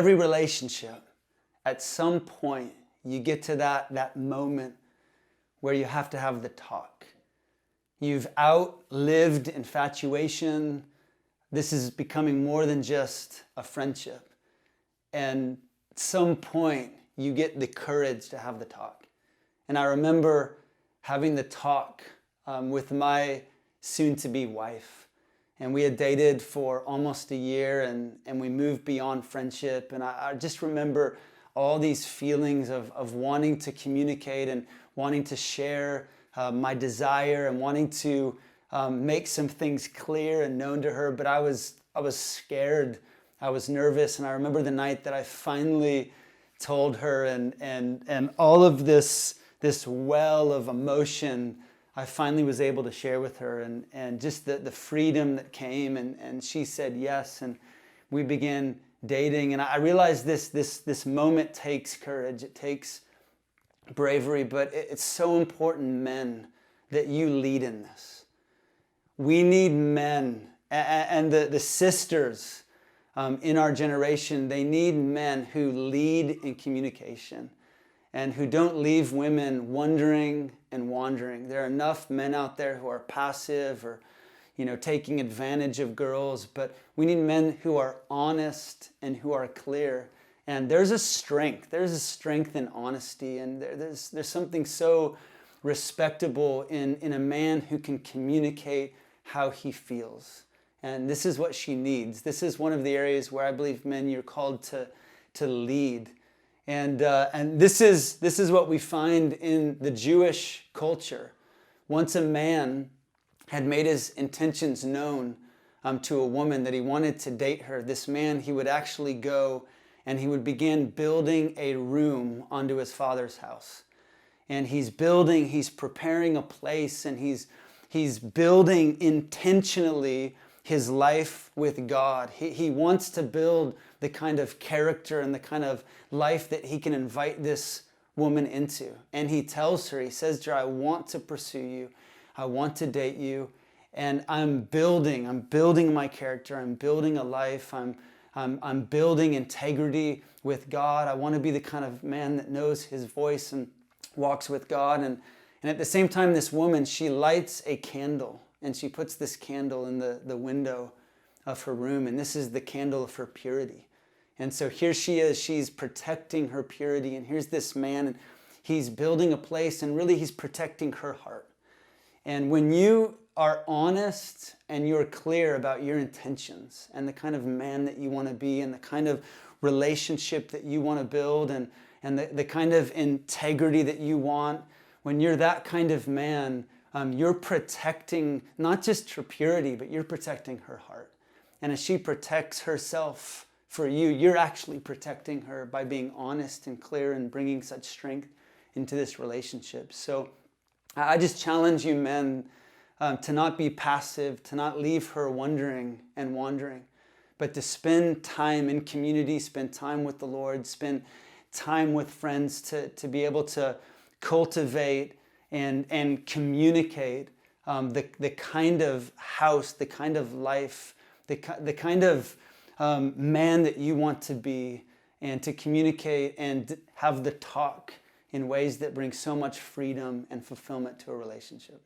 every relationship, at some point, you get to that moment where you have to have the talk. You've outlived infatuation. This is becoming more than just a friendship. And at some point, you get the courage to have the talk. And I remember having the talk with my soon-to-be wife. And we had dated for almost a year, and we moved beyond friendship. And I just remember all these feelings of wanting to communicate and wanting to share my desire and wanting to make some things clear and known to her. But I was scared. I was nervous. And I remember the night that I finally told her, and all of this well of emotion I finally was able to share with her, and just the freedom that came, and she said yes, and we began dating. And I realized this moment takes courage, it takes bravery, but it's so important, men, that you lead in this. We need men, and the sisters in our generation, they need men who lead in communication and who don't leave women wondering and wandering. There are enough men out there who are passive or, taking advantage of girls, but we need men who are honest and who are clear. And there's a strength in honesty, and there's something so respectable in a man who can communicate how he feels. And this is what she needs. This is one of the areas where I believe, men, you're called to lead. And this is what we find in the Jewish culture. Once a man had made his intentions known to a woman that he wanted to date her, this man, he would actually go and he would begin building a room onto his father's house. And he's preparing a place, and he's building intentionally his life with God. He wants to build the kind of character and the kind of life that he can invite this woman into. And he tells her, he says to her, I want to pursue you. I want to date you. And I'm building my character. I'm building a life. I'm building integrity with God. I want to be the kind of man that knows his voice and walks with God. And at the same time, this woman, she lights a candle, and she puts this candle in the window of her room. And this is the candle of her purity. And so here she is, she's protecting her purity. And here's this man, and he's building a place, and really he's protecting her heart. And when you are honest and you're clear about your intentions and the kind of man that you want to be and the kind of relationship that you want to build and the kind of integrity that you want, when you're that kind of man, you're protecting not just her purity, but you're protecting her heart. And as she protects herself for you, you're actually protecting her by being honest and clear and bringing such strength into this relationship. So I just challenge you, men, to not be passive, to not leave her wondering and wandering, but to spend time in community, spend time with the Lord, spend time with friends to be able to cultivate and communicate the kind of house, the kind of life, the kind of man that you want to be, and to communicate and have the talk in ways that bring so much freedom and fulfillment to a relationship.